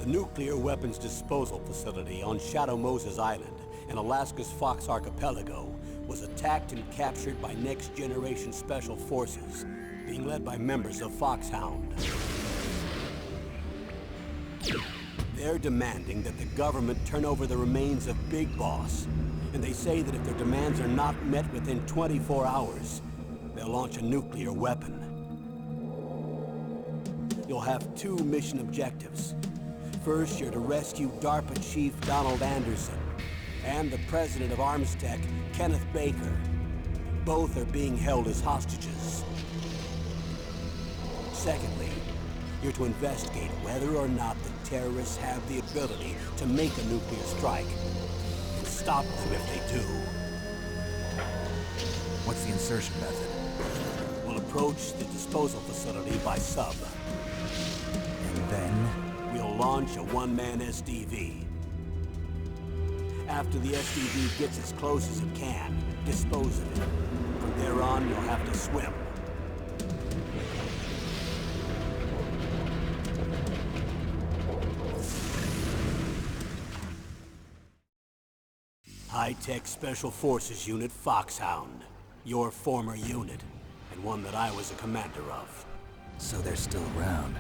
The nuclear weapons disposal facility on Shadow Moses Island in Alaska's Fox Archipelago was attacked and captured by next-generation special forces, being led by members of Foxhound. They're demanding that the government turn over the remains of Big Boss, and they say that if their demands are not met within 24 hours, they'll launch a nuclear weapon. You'll have two mission objectives. First, you're to rescue DARPA Chief Donald Anderson and the president of Armstech, Kenneth Baker. Both are being held as hostages. Secondly, you're to investigate whether or not the terrorists have the ability to make a nuclear strike and stop them if they do. What's the insertion method? We'll approach the disposal facility by sub. And then? We'll launch a one-man SDV. After the SDV gets as close as it can, dispose of it. From there on, you'll have to swim. High-Tech Special Forces Unit Foxhound. Your former unit, and one that I was a commander of. So they're still around.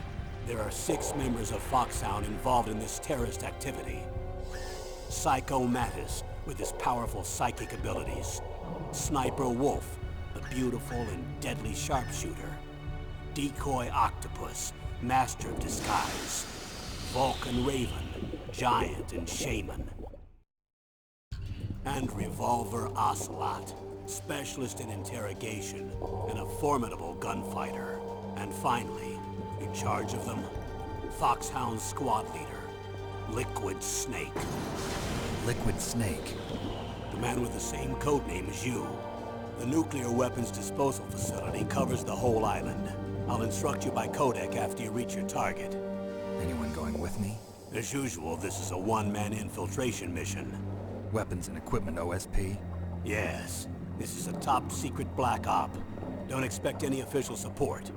There are 6 members of Foxhound involved in this terrorist activity. Psycho Mattis, with his powerful psychic abilities. Sniper Wolf, the beautiful and deadly sharpshooter. Decoy Octopus, master of disguise. Vulcan Raven, giant and shaman. And Revolver Ocelot, specialist in interrogation and a formidable gunfighter. And finally, in charge of them, Foxhound's squad leader, Liquid Snake. Liquid Snake? The man with the same codename as you. The nuclear weapons disposal facility covers the whole island. I'll instruct you by codec after you reach your target. Anyone going with me? As usual, this is a one-man infiltration mission. Weapons and equipment OSP? Yes. This is a top-secret black op. Don't expect any official support.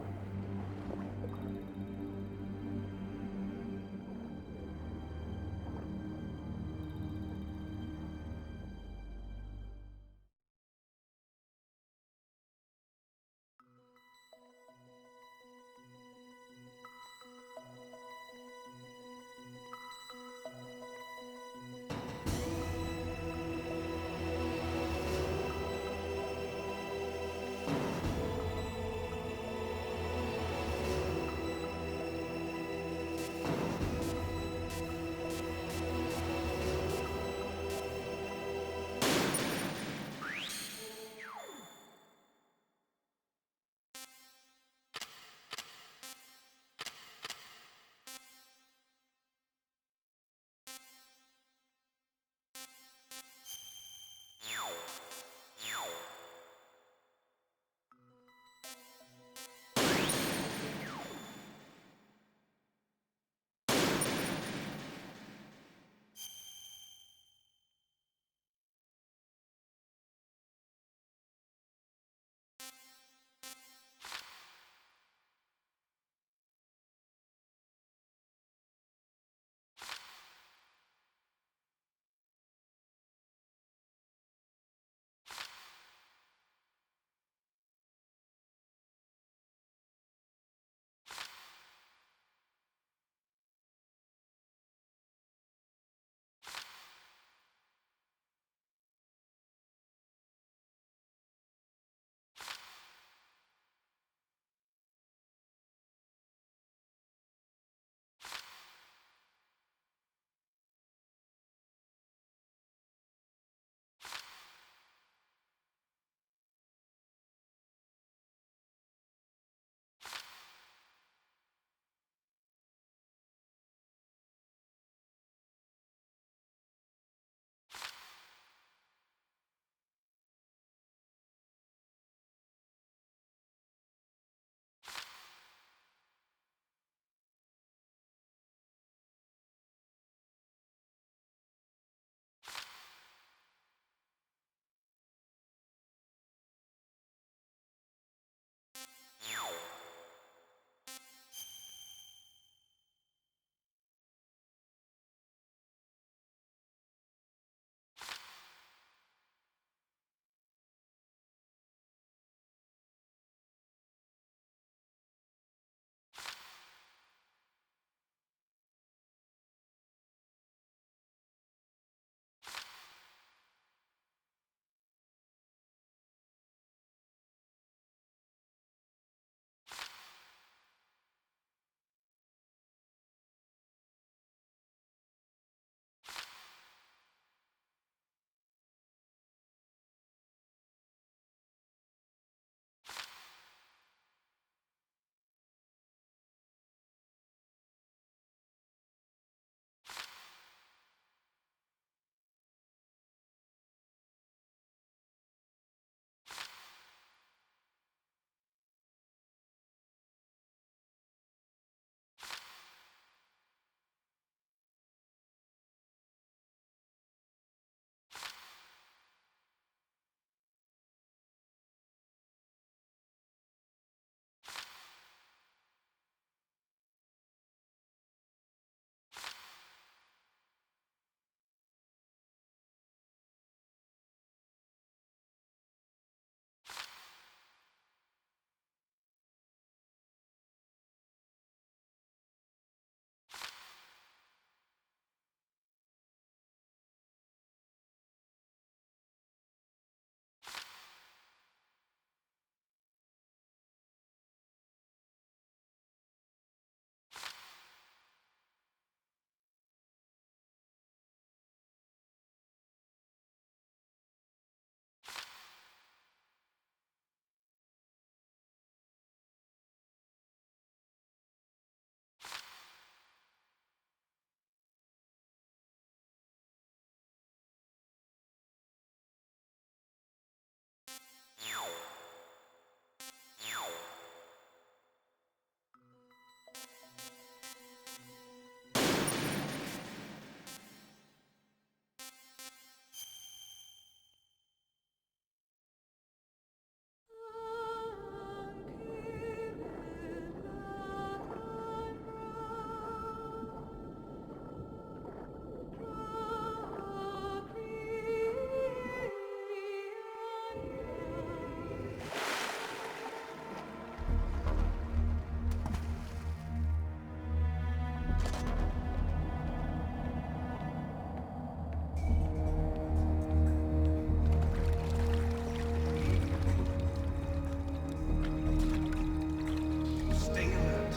Stay alert.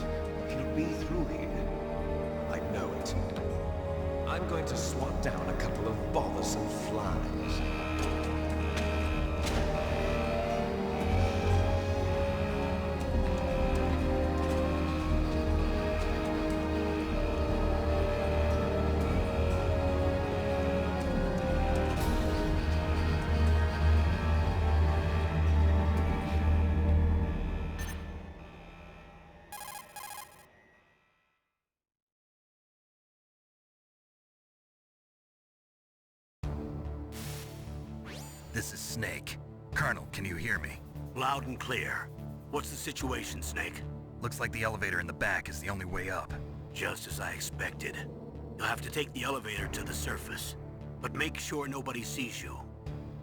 He'll be through here. I know it. I'm going to swat down a couple of bothersome flies. This is Snake. Colonel, can you hear me? Loud and clear. What's the situation, Snake? Looks like the elevator in the back is the only way up. Just as I expected. You'll have to take the elevator to the surface. But make sure nobody sees you.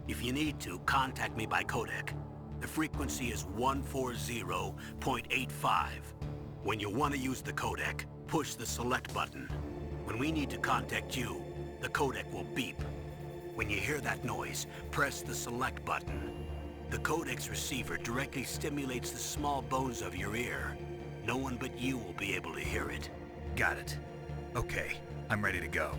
If you need to, contact me by codec. The frequency is 140.85. When you want to use the codec, push the select button. When we need to contact you, the codec will beep. When you hear that noise, press the select button. The codec's receiver directly stimulates the small bones of your ear. No one but you will be able to hear it. Got it. Okay, I'm ready to go.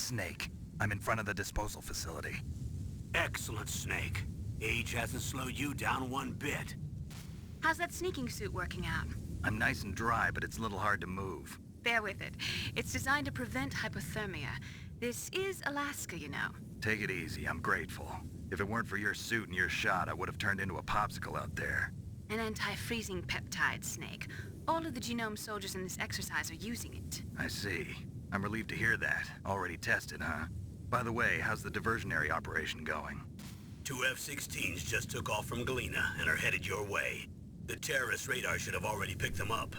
Snake. I'm in front of the disposal facility. Excellent, Snake. Age hasn't slowed you down one bit. How's that sneaking suit working out? I'm nice and dry, but it's a little hard to move. Bear with it. It's designed to prevent hypothermia. This is Alaska, you know. Take it easy, I'm grateful. If it weren't for your suit and your shot, I would have turned into a popsicle out there. An anti-freezing peptide, Snake. All of the genome soldiers in this exercise are using it. I see. I'm relieved to hear that. Already tested, huh? By the way, how's the diversionary operation going? 2 F-16s just took off from Galena and are headed your way. The terrorist radar should have already picked them up.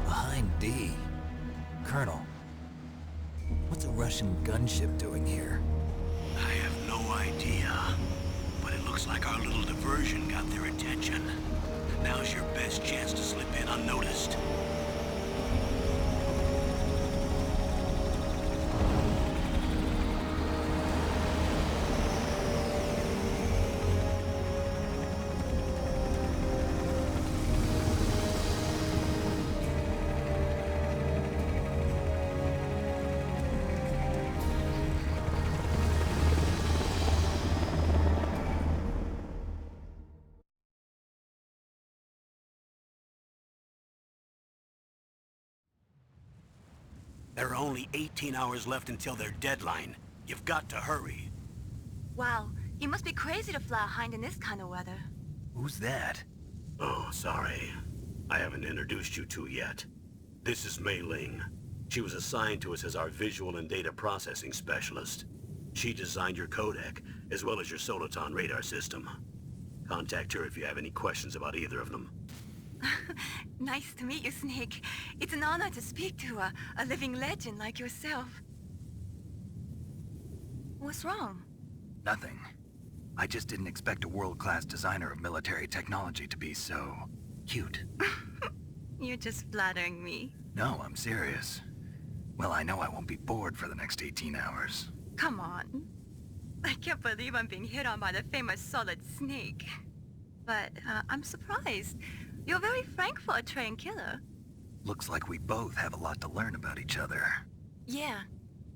Behind D. Colonel, what's a Russian gunship doing here? I have no idea, but it looks like our little diversion got their attention. Now's your best chance to slip in unnoticed. There are only 18 hours left until their deadline. You've got to hurry. Wow, you must be crazy to fly a hind in this kind of weather. Who's that? Oh, sorry. I haven't introduced you to yet. This is Mei Ling. She was assigned to us as our visual and data processing specialist. She designed your codec, as well as your Soliton radar system. Contact her if you have any questions about either of them. Nice to meet you, Snake. It's an honor to speak to a living legend like yourself. What's wrong? Nothing. I just didn't expect a world-class designer of military technology to be so cute. You're just flattering me. No, I'm serious. Well, I know I won't be bored for the next 18 hours. Come on. I can't believe I'm being hit on by the famous Solid Snake. But I'm surprised. You're very frank for a trained killer. Looks like we both have a lot to learn about each other. Yeah.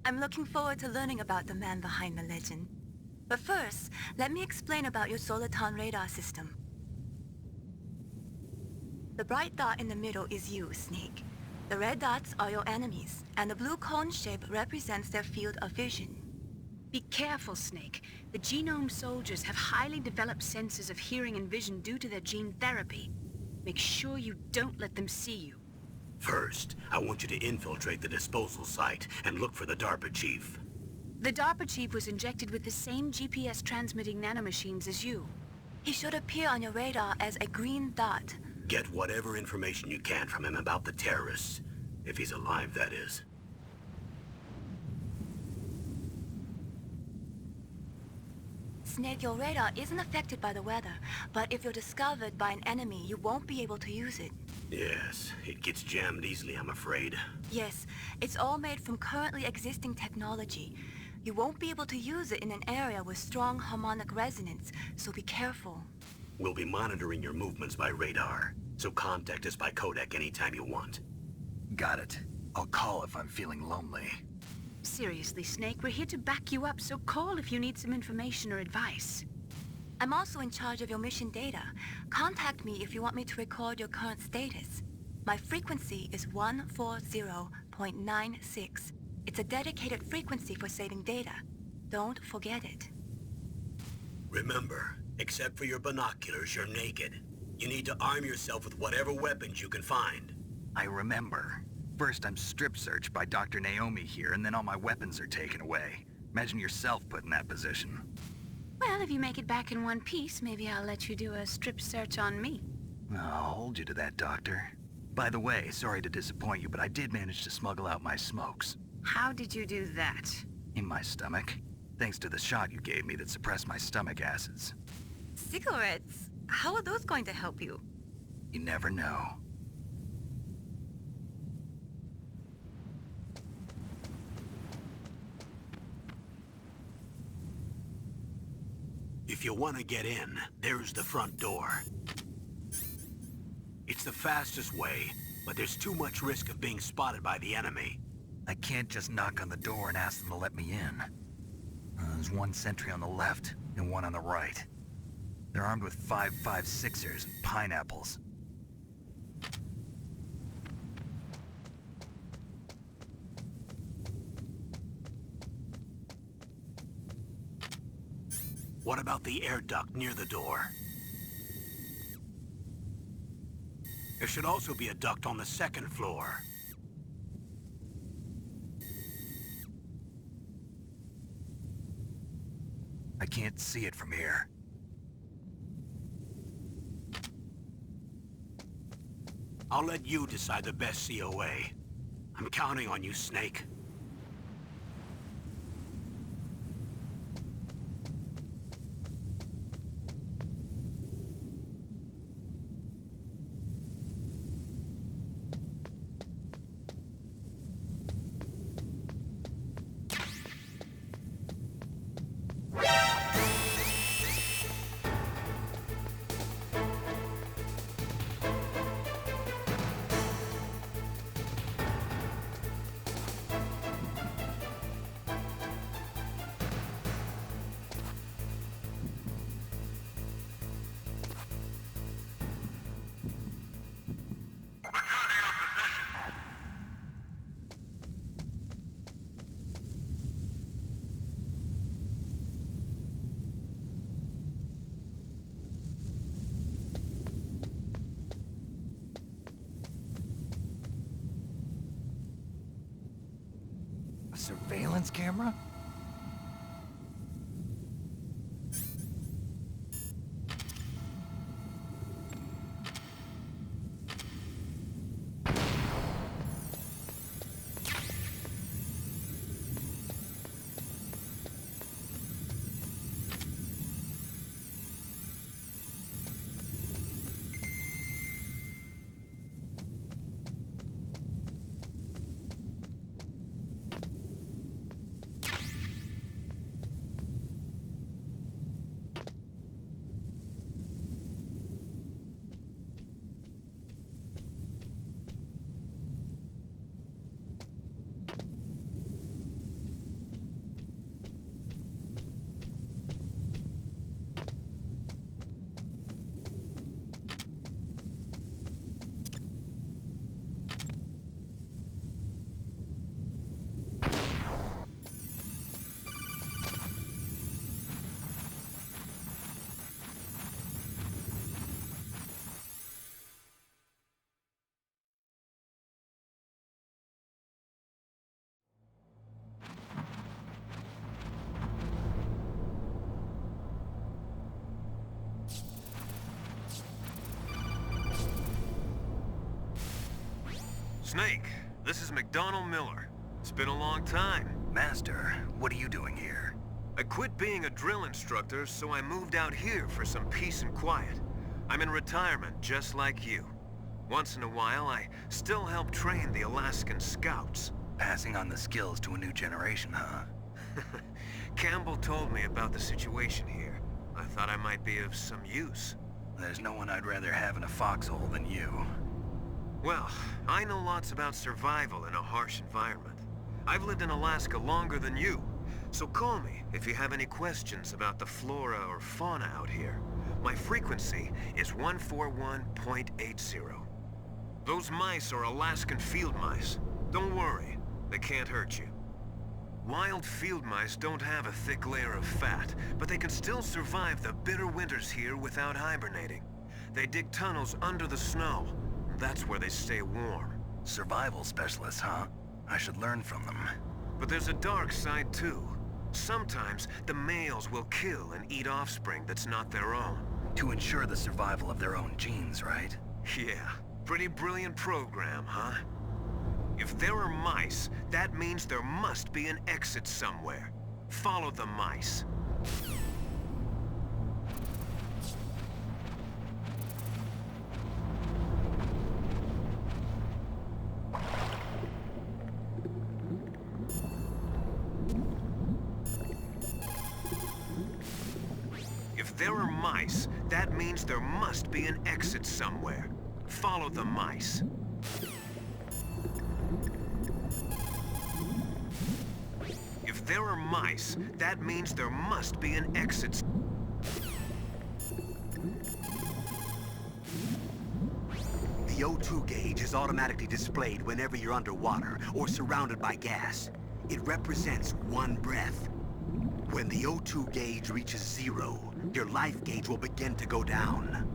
I'm looking forward to learning about the man behind the legend. But first, let me explain about your Soliton radar system. The bright dot in the middle is you, Snake. The red dots are your enemies, and the blue cone shape represents their field of vision. Be careful, Snake. The genome soldiers have highly developed senses of hearing and vision due to their gene therapy. Make sure you don't let them see you. First, I want you to infiltrate the disposal site and look for the DARPA chief. The DARPA chief was injected with the same GPS-transmitting nanomachines as you. He should appear on your radar as a green dot. Get whatever information you can from him about the terrorists. If he's alive, that is. Snake, your radar isn't affected by the weather, but if you're discovered by an enemy, you won't be able to use it. Yes, it gets jammed easily, I'm afraid. Yes, it's all made from currently existing technology. You won't be able to use it in an area with strong harmonic resonance, so be careful. We'll be monitoring your movements by radar, so contact us by codec anytime you want. Got it. I'll call if I'm feeling lonely. Seriously, Snake, we're here to back you up, so call if you need some information or advice. I'm also in charge of your mission data. Contact me if you want me to record your current status. My frequency is 140.96. It's a dedicated frequency for saving data. Don't forget it. Remember, except for your binoculars, you're naked. You need to arm yourself with whatever weapons you can find. I remember. First, I'm strip searched by Dr. Naomi here, and then all my weapons are taken away. Imagine yourself put in that position. Well, if you make it back in one piece, maybe I'll let you do a strip search on me. I'll hold you to that, Doctor. By the way, sorry to disappoint you, but I did manage to smuggle out my smokes. How did you do that? In my stomach. Thanks to the shot you gave me that suppressed my stomach acids. Cigarettes? How are those going to help you? You never know. If you want to get in, there's the front door. It's the fastest way, but there's too much risk of being spotted by the enemy. I can't just knock on the door and ask them to let me in. There's one sentry on the left and one on the right. They're armed with 5.56ers and pineapples. What about the air duct near the door? There should also be a duct on the second floor. I can't see it from here. I'll let you decide the best COA. I'm counting on you, Snake. Surveillance camera? Snake, this is McDonald Miller. It's been a long time. Master, what are you doing here? I quit being a drill instructor, so I moved out here for some peace and quiet. I'm in retirement, just like you. Once in a while, I still help train the Alaskan Scouts. Passing on the skills to a new generation, huh? Campbell told me about the situation here. I thought I might be of some use. There's no one I'd rather have in a foxhole than you. Well, I know lots about survival in a harsh environment. I've lived in Alaska longer than you, so call me if you have any questions about the flora or fauna out here. My frequency is 141.80. Those mice are Alaskan field mice. Don't worry, they can't hurt you. Wild field mice don't have a thick layer of fat, but they can still survive the bitter winters here without hibernating. They dig tunnels under the snow. That's where they stay warm. Survival specialists, huh? I should learn from them. But there's a dark side too. Sometimes the males will kill and eat offspring that's not their own. To ensure the survival of their own genes, right? Yeah, pretty brilliant program, huh? If there are mice, that means there must be an exit somewhere. Follow the mice. If there are mice, that means there must be an exit somewhere. Follow the mice. If there are mice, that means there must be an exit. The O2 gauge is automatically displayed whenever you're underwater or surrounded by gas. It represents one breath. When the O2 gauge reaches 0, your life gauge will begin to go down.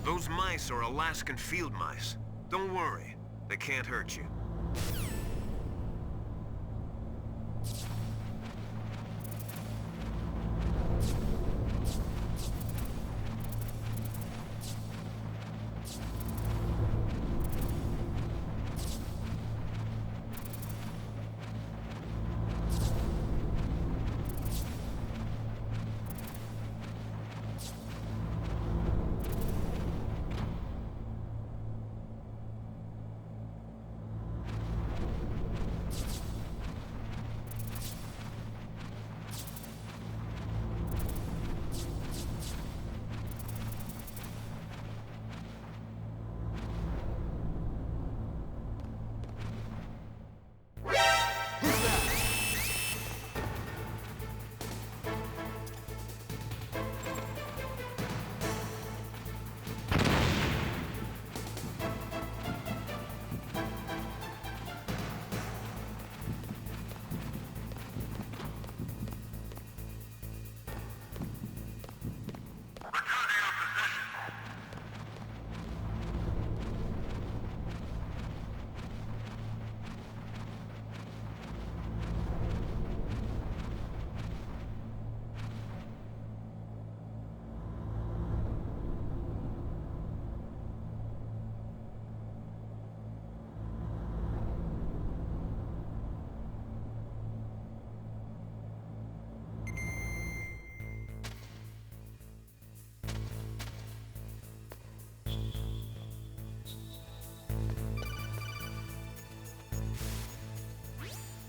Those mice are Alaskan field mice. Don't worry, they can't hurt you.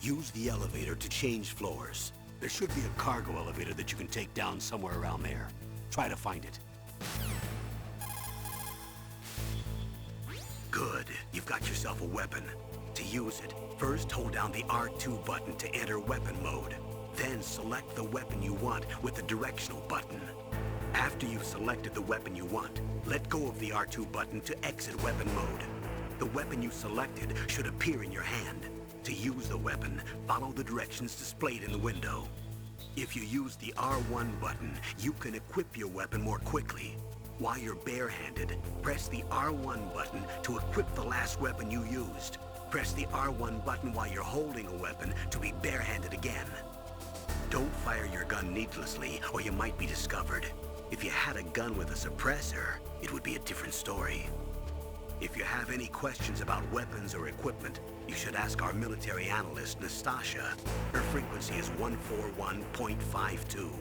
Use the elevator to change floors. There should be a cargo elevator that you can take down somewhere around there. Try to find it. Good. You've got yourself a weapon. To use it, first hold down the R2 button to enter weapon mode. Then select the weapon you want with the directional button. After you've selected the weapon you want, let go of the R2 button to exit weapon mode. The weapon you selected should appear in your hand. To use the weapon, follow the directions displayed in the window. If you use the R1 button, you can equip your weapon more quickly. While you're barehanded, press the R1 button to equip the last weapon you used. Press the R1 button while you're holding a weapon to be barehanded again. Don't fire your gun needlessly, or you might be discovered. If you had a gun with a suppressor, it would be a different story. If you have any questions about weapons or equipment, you should ask our military analyst, Nastasha. Her frequency is 141.52.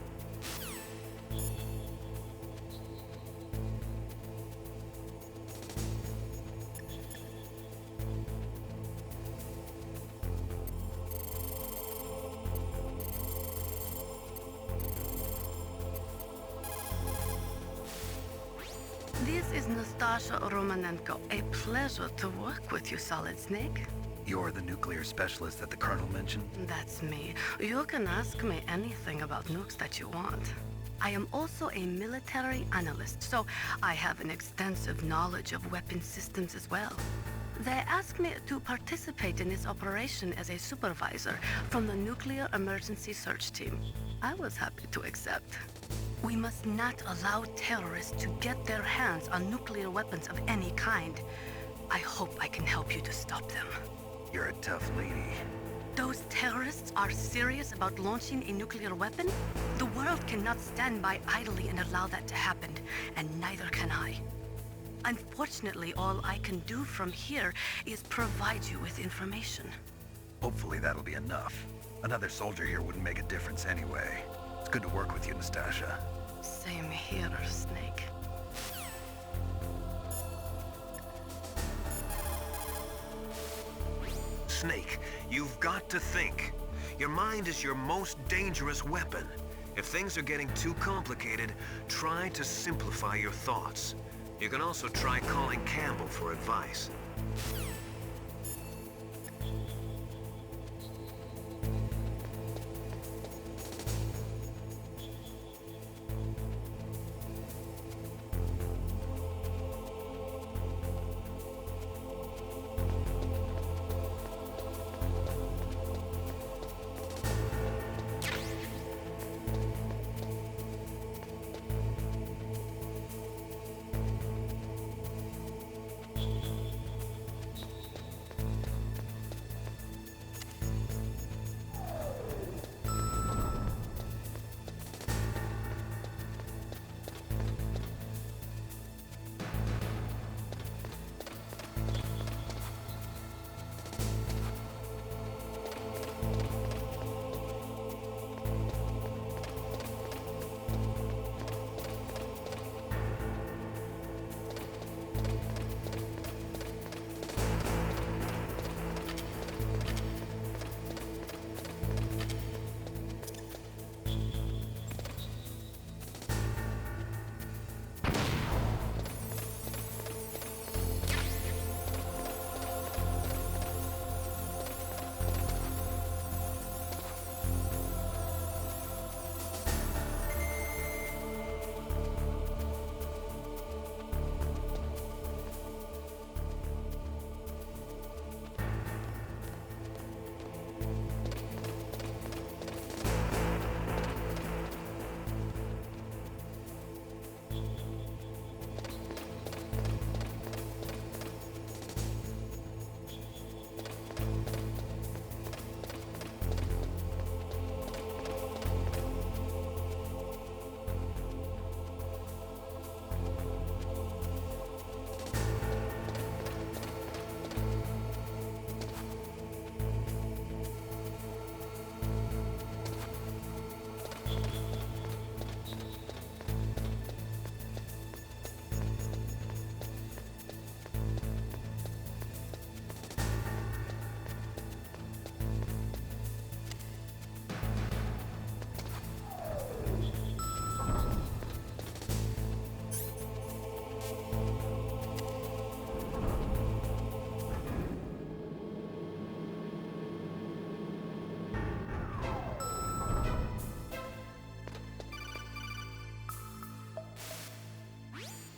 This is Nastasha Romanenko. A pleasure to work with you, Solid Snake. You're the nuclear specialist that the Colonel mentioned? That's me. You can ask me anything about nukes that you want. I am also a military analyst, so I have an extensive knowledge of weapon systems as well. They asked me to participate in this operation as a supervisor from the Nuclear Emergency Search Team. I was happy to accept. We must not allow terrorists to get their hands on nuclear weapons of any kind. I hope I can help you to stop them. You're a tough lady. Those terrorists are serious about launching a nuclear weapon? The world cannot stand by idly and allow that to happen, and neither can I. Unfortunately, all I can do from here is provide you with information. Hopefully that'll be enough. Another soldier here wouldn't make a difference anyway. It's good to work with you, Nastasha. Same here, Snake. Snake, you've got to think. Your mind is your most dangerous weapon. If things are getting too complicated, try to simplify your thoughts. You can also try calling Campbell for advice.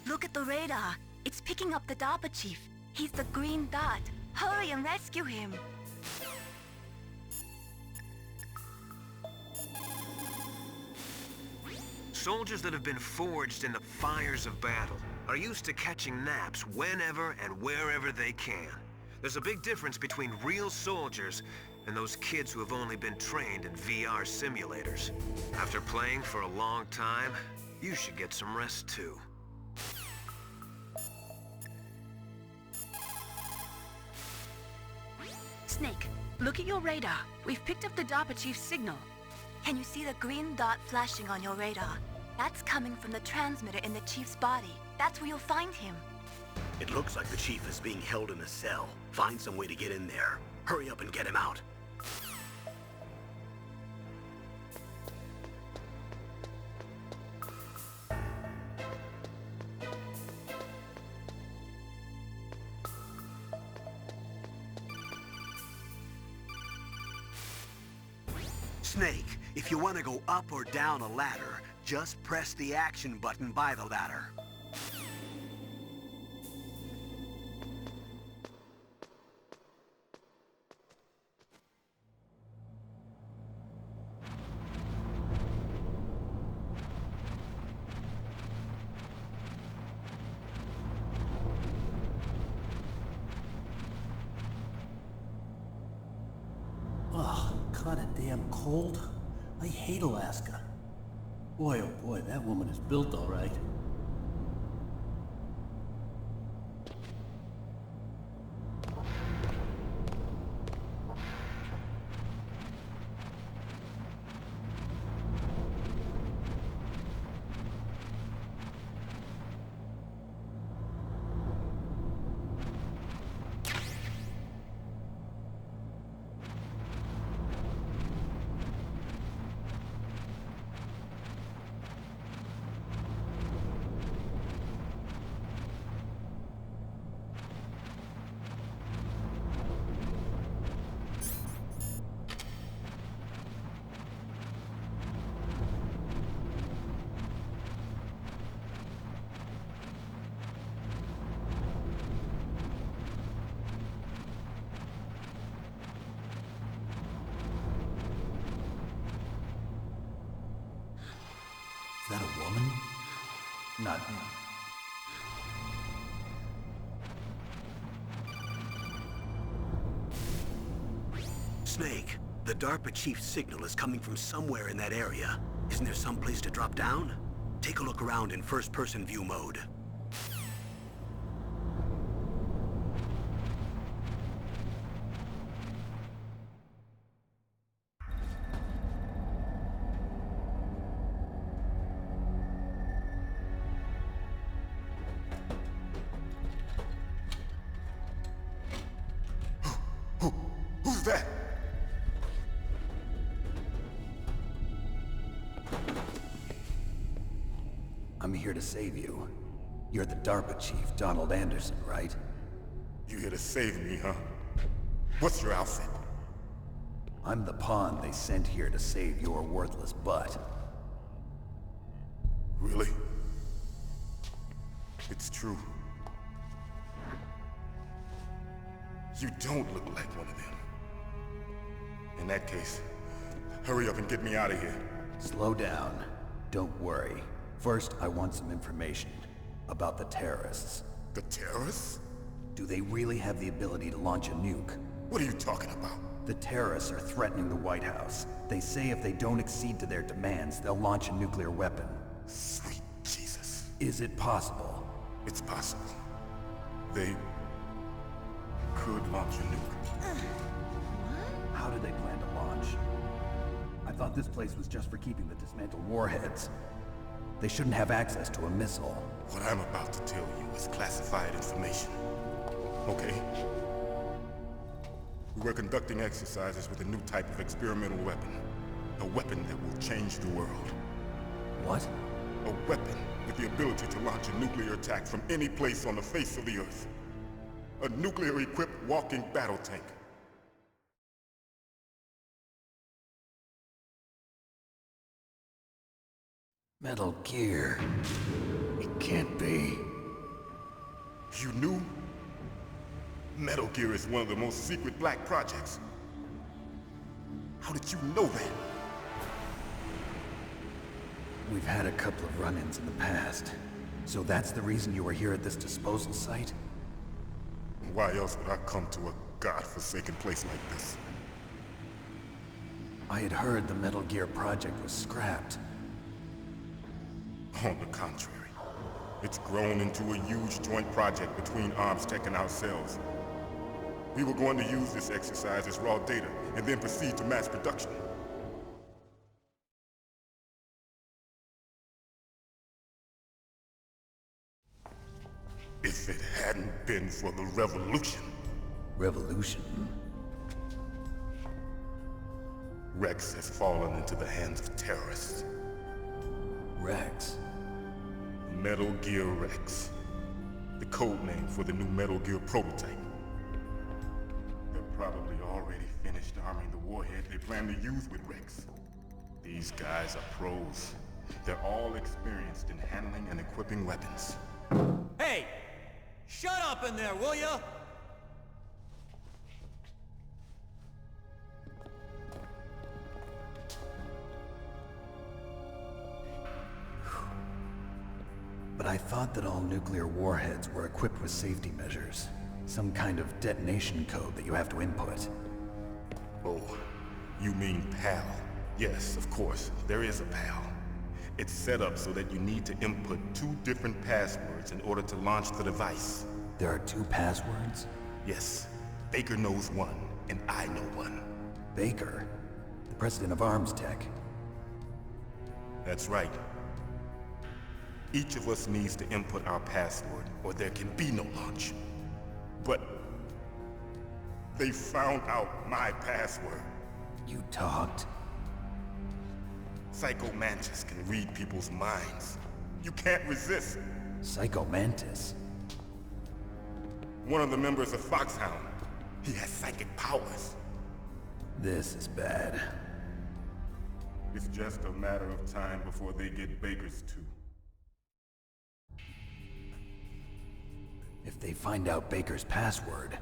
Look at the radar. It's picking up the DARPA chief. He's the green dot. Hurry and rescue him. Soldiers that have been forged in the fires of battle are used to catching naps whenever and wherever they can. There's a big difference between real soldiers and those kids who have only been trained in VR simulators. After playing for a long time, you should get some rest too. Snake, look at your radar. We've picked up the DARPA chief's signal. Can you see the green dot flashing on your radar? That's coming from the transmitter in the chief's body. That's where you'll find him. It looks like the chief is being held in a cell. Find some way to get in there. Hurry up and get him out. Snake, if you want to go up or down a ladder, just press the action button by the ladder. Ugh, kinda damn cold. I hate Alaska. Boy, oh boy, that woman is built all right. not him. Snake, the DARPA chief's signal is coming from somewhere in that area. Isn't there some place to drop down? Take a look around in first-person view mode. Who's that? I'm here to save you. You're the DARPA chief, Donald Anderson, right? You here to save me, huh? What's your outfit? I'm the pawn they sent here to save your worthless butt. Really? It's true. You don't look like one of them. In that case, hurry up and get me out of here. Slow down. Don't worry. First, I want some information about the terrorists. The terrorists? Do they really have the ability to launch a nuke? What are you talking about? The terrorists are threatening the White House. They say if they don't accede to their demands, they'll launch a nuclear weapon. Sweet Jesus. Is it possible? It's possible. They could launch a nuke. How do they plan to launch? I thought this place was just for keeping the dismantled warheads. They shouldn't have access to a missile. What I'm about to tell you is classified information. Okay? We were conducting exercises with a new type of experimental weapon. A weapon that will change the world. What? A weapon with the ability to launch a nuclear attack from any place on the face of the Earth. A nuclear-equipped walking battle tank. Metal Gear. It can't be. You knew? Metal Gear is one of the most secret black projects. How did you know that? We've had a couple of run-ins in the past. So that's the reason you were here at this disposal site? Why else would I come to a god-forsaken place like this? I had heard the Metal Gear project was scrapped. On the contrary, it's grown into a huge joint project between Arms Tech and ourselves. We were going to use this exercise as raw data and then proceed to mass production. If it hadn't been for the revolution. Revolution? Rex has fallen into the hands of terrorists. Rex? Metal Gear Rex. The code name for the new Metal Gear prototype. They're probably already finished arming the warhead they plan to use with Rex. These guys are pros. They're all experienced in handling and equipping weapons. Hey! Shut up in there, will ya? But I thought that all nuclear warheads were equipped with safety measures. Some kind of detonation code that you have to input. Oh, you mean PAL? Yes, of course, there is a PAL. It's set up so that you need to input 2 different passwords in order to launch the device. There are 2 passwords? Yes, Baker knows one, and I know one. Baker? The president of Arms Tech? That's right. Each of us needs to input our password, or there can be no launch. But they found out my password. You talked? Psycho Mantis can read people's minds. You can't resist. Psycho Mantis? One of the members of Foxhound. He has psychic powers. This is bad. It's just a matter of time before they get Baker's too. If they find out Baker's password...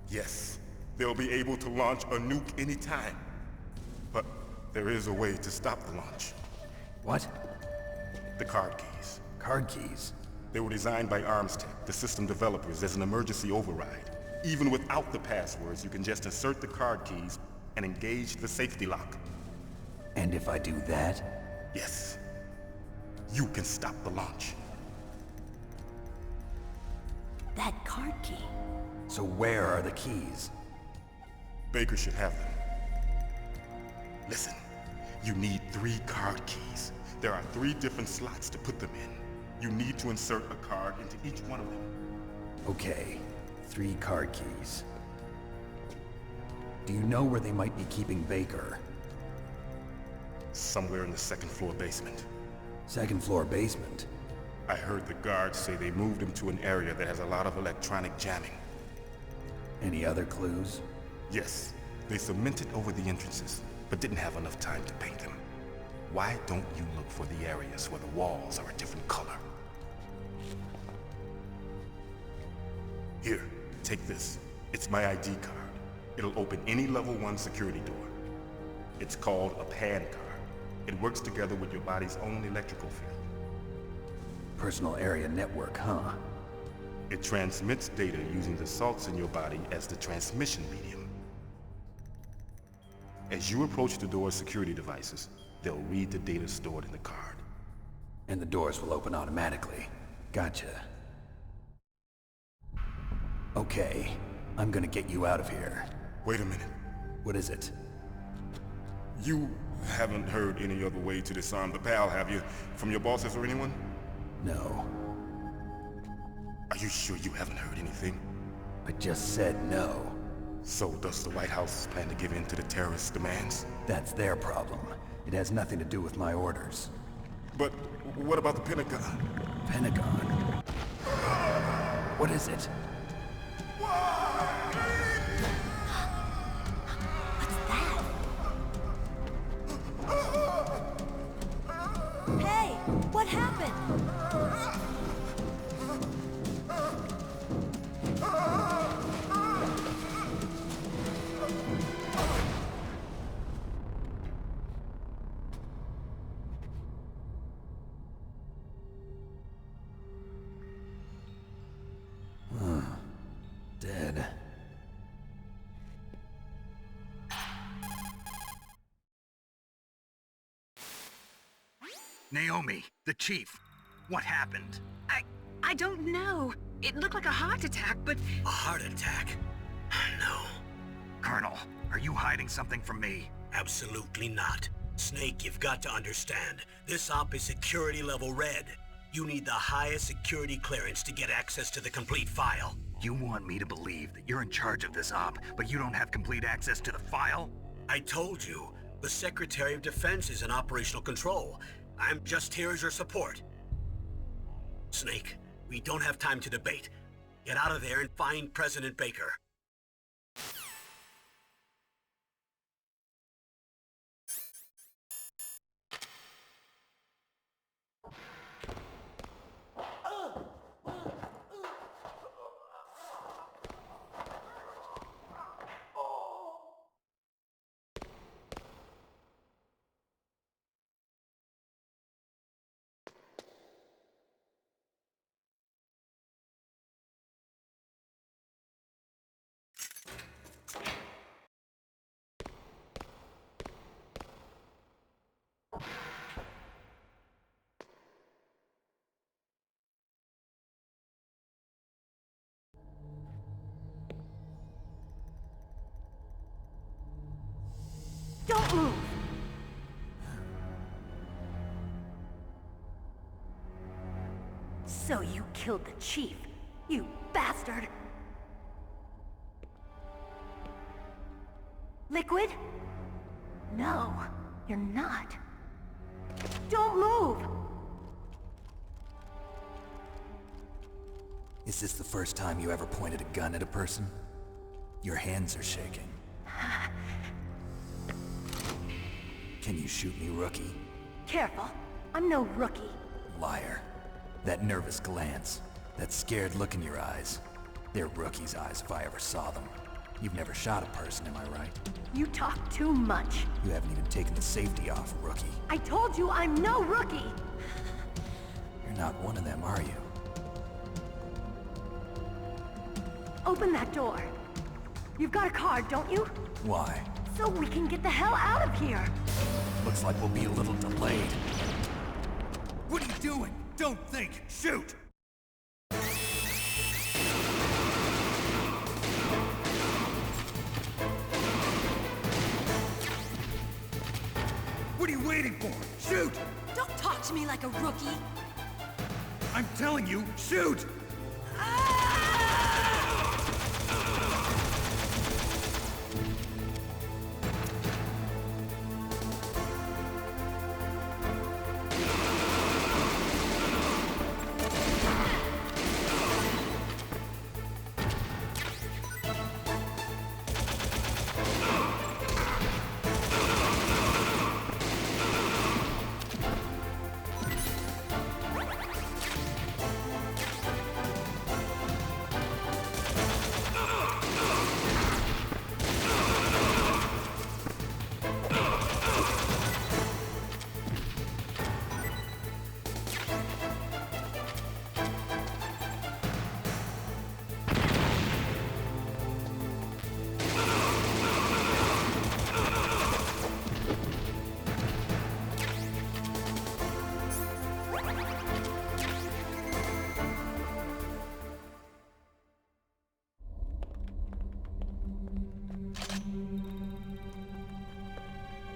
Yes, they'll be able to launch a nuke anytime. But there is a way to stop the launch. What? The card keys. Card keys? They were designed by Armstech, the system developers, as an emergency override. Even without the passwords, you can just insert the card keys and engage the safety lock. And if I do that? Yes. You can stop the launch. That card key. So where are the keys? Baker should have them. Listen, you need 3 card keys. There are 3 different slots to put them in. You need to insert a card into each one of them. Okay, 3 card keys. Do you know where they might be keeping Baker? Somewhere in the 2nd floor basement. 2nd floor basement? I heard the guards say they moved him to an area that has a lot of electronic jamming. Any other clues? Yes, they cemented over the entrances, but didn't have enough time to paint them. Why don't you look for the areas where the walls are a different color? Here, take this. It's my ID card. It'll open any level 1 security door. It's called a PAN card. It works together with your body's own electrical field. Personal area network, huh? It transmits data using the salts in your body as the transmission medium. As you approach the door's security devices, they'll read the data stored in the card. And the doors will open automatically. Gotcha. Okay, I'm gonna get you out of here. Wait a minute. What is it? You haven't heard any other way to disarm the PAL, have you? From your bosses or anyone? No. Are you sure you haven't heard anything? I just said no. So does the White House plan to give in to the terrorists' demands? That's their problem. It has nothing to do with my orders. But what about the Pentagon? Pentagon? What is it? What's that? Hey, what happened? Dead. Naomi, the chief. What happened? I don't know. It looked like a heart attack, but... A heart attack? No. Colonel, are you hiding something from me? Absolutely not. Snake, you've got to understand. This op is security level red. You need the highest security clearance to get access to the complete file. You want me to believe that you're in charge of this op, but you don't have complete access to the file? I told you, the Secretary of Defense is in operational control. I'm just here as your support. Snake, we don't have time to debate. Get out of there and find President Baker. Don't move! So you killed the chief, you bastard! Liquid? No, you're not. Don't move! Is this the first time you ever pointed a gun at a person? Your hands are shaking. Can you shoot me, rookie? Careful, I'm no rookie. Liar. That nervous glance, that scared look in your eyes. They're rookie's eyes if I ever saw them. You've never shot a person, am I right? You talk too much. You haven't even taken the safety off, rookie. I told you I'm no rookie! not one of them, are you? Open that door. You've got a card, don't you? Why? So we can get the hell out of here. Looks like we'll be a little delayed. What are you doing? Don't think! Shoot! What are you waiting for? Shoot! Don't talk to me like a rookie. I'm telling you, shoot!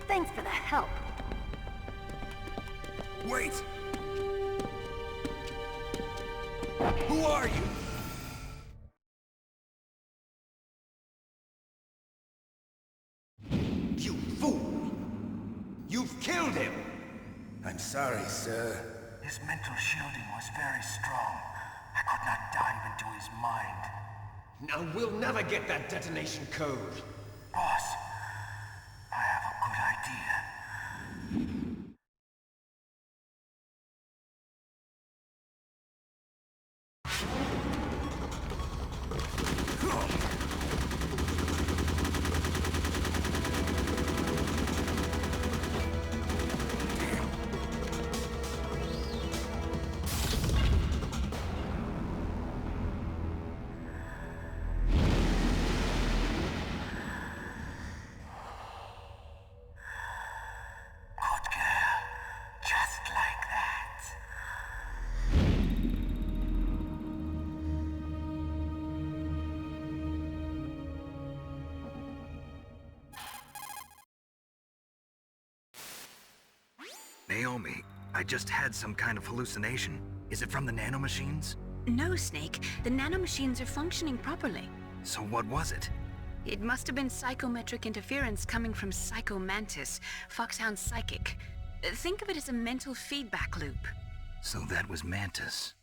Thanks for the help. Wait! Who are you? You fool! You've killed him! I'm sorry, sir. His mental shielding was very strong. I could not dive into his mind. Now we'll never get that detonation code. Boss, I have a good idea. Naomi, I just had some kind of hallucination. Is it from the nanomachines? No, Snake. The nanomachines are functioning properly. So what was it? It must have been psychometric interference coming from Psycho Mantis, Foxhound's psychic. Think of it as a mental feedback loop. So that was Mantis.